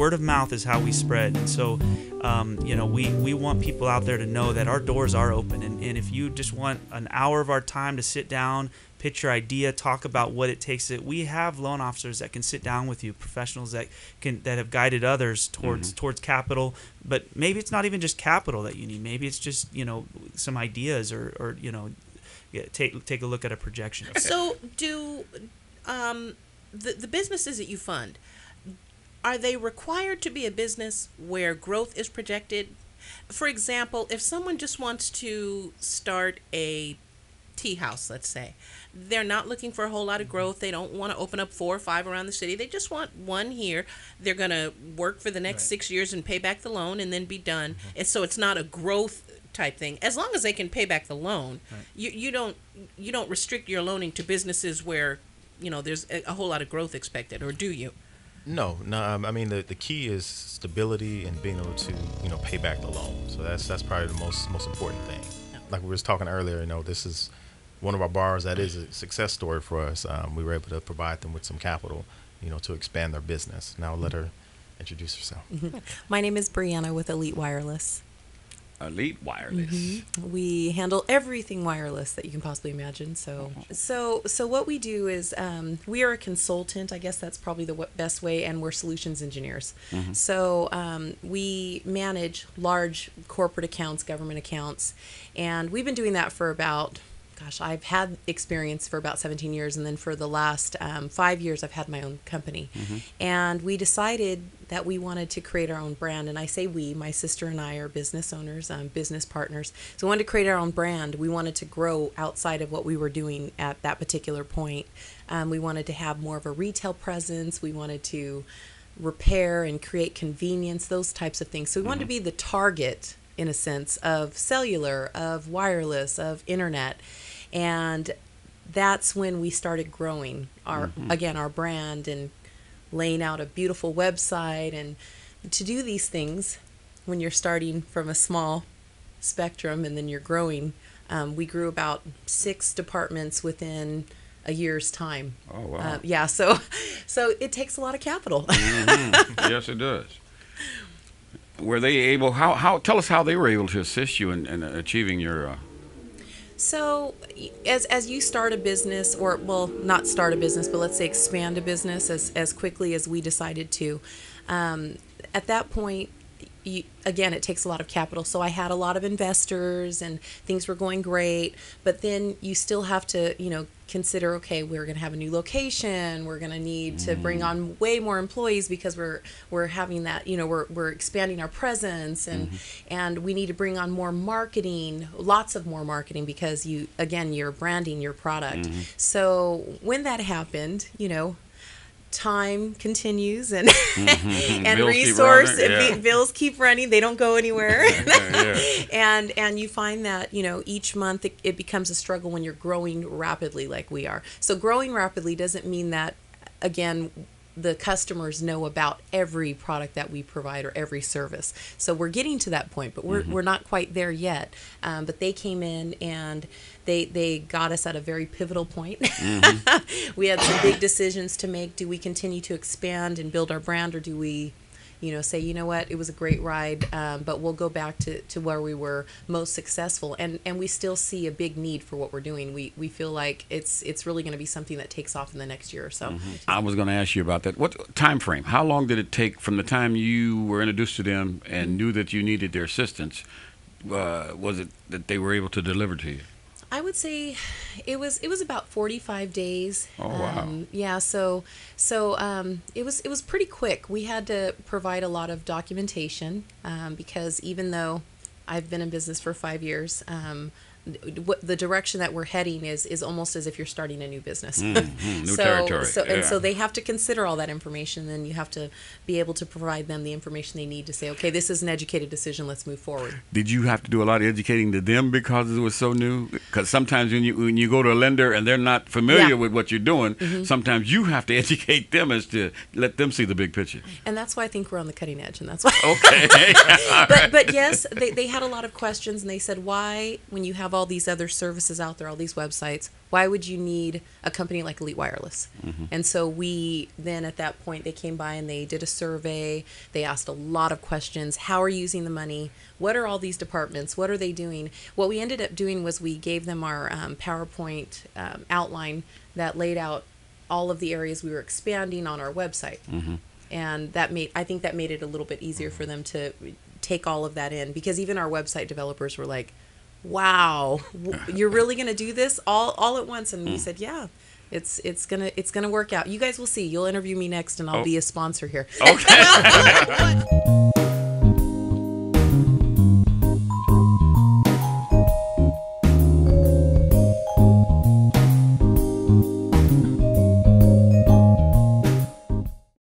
word of mouth is how we spread. And so, you know, we want people out there to know that our doors are open. And if you just want an hour of our time to sit down, pitch your idea, talk about what it takes, we have loan officers that can sit down with you, professionals that have guided others towards capital. But maybe it's not even just capital that you need. Maybe it's just, you know, some ideas or you know, take a look at a projection. So do the businesses that you fund, are they required to be a business where growth is projected? For example, if someone just wants to start a tea house, let's say, they're not looking for a whole lot of growth. They don't want to open up 4 or 5 around the city. They just want one here. They're going to work for the next 6 years and pay back the loan and then be done. And so it's not a growth type thing. As long as they can pay back the loan, you don't restrict your loaning to businesses where, you know, there's a whole lot of growth expected, or do you? No. I mean, the key is stability and being able to, you know, pay back the loan. So that's probably the most important thing. Like we were talking earlier, you know, this is one of our borrowers that is a success story for us. We were able to provide them with some capital, you know, to expand their business. Now I'll let her introduce herself. My name is Brianna with Elite Wireless. Elite Wireless. We handle everything wireless that you can possibly imagine. So what we do is we are a consultant. I guess that's probably the best way, and we're solutions engineers. So we manage large corporate accounts, government accounts, and we've been doing that for about, I've had experience for about 17 years, and then for the last 5 years, I've had my own company. And we decided that we wanted to create our own brand. And I say we, my sister and I are business owners, business partners. So we wanted to create our own brand. We wanted to grow outside of what we were doing at that particular point. We wanted to have more of a retail presence. We wanted to repair and create convenience, those types of things. So we wanted to be the target, in a sense, of cellular, of wireless, of internet. And that's when we started growing our brand and laying out a beautiful website. And to do these things, when you're starting from a small spectrum and then you're growing, we grew about 6 departments within a year's time. Oh, wow. Yeah, so it takes a lot of capital. Yes, it does. Were they able? How? Tell us how they were able to assist you in achieving your. So, as you start a business, or well, not start a business, but let's say expand a business as quickly as we decided to, at that point, again, it takes a lot of capital. So I had a lot of investors and things were going great, but then you still have to, consider, okay, we're going to have a new location. We're going to need to bring on way more employees because we're having that, we're expanding our presence, and we need to bring on more marketing, lots of more marketing, because you're branding your product. So when that happened, time continues and and bills keep running. They don't go anywhere. And you find that each month it becomes a struggle when you're growing rapidly like we are. So growing rapidly doesn't mean that, again, the customers know about every product that we provide or every service. So we're getting to that point, but we're not quite there yet. But they came in and they got us at a very pivotal point. We had some big decisions to make. Do we continue to expand and build our brand, or do we say, what, it was a great ride, but we'll go back to where we were most successful. And we still see a big need for what we're doing. We feel like it's really going to be something that takes off in the next year or so. I was going to ask you about that. What time frame? How long did it take from the time you were introduced to them and knew that you needed their assistance? Was it that they were able to deliver to you? I would say it was about 45 days. Oh, wow. Yeah, so it was pretty quick. We had to provide a lot of documentation because even though I've been in business for 5 years, the direction that we're heading is almost as if you're starting a new business. New territory. And so they have to consider all that information, and you have to be able to provide them the information they need to say, okay, this is an educated decision, let's move forward. Did you have to do a lot of educating to them because it was so new? Because sometimes when you go to a lender and they're not familiar with what you're doing, sometimes you have to educate them as to let them see the big picture. And that's why I think we're on the cutting edge, and that's why. Okay. But yes, they had a lot of questions, and they said, why, when you have all these other services out there, all these websites. Why would you need a company like Elite Wireless? And so we then at that point, they came by and they did a survey. They asked a lot of questions. How are you using the money? What are all these departments? What are they doing? What we ended up doing was we gave them our PowerPoint outline that laid out all of the areas we were expanding on our website. And I think that made it a little bit easier for them to take all of that in, because even our website developers were like, wow, you're really going to do this all at once? And we said, yeah, it's gonna work out. You guys will see. You'll interview me next and I'll be a sponsor here. Okay.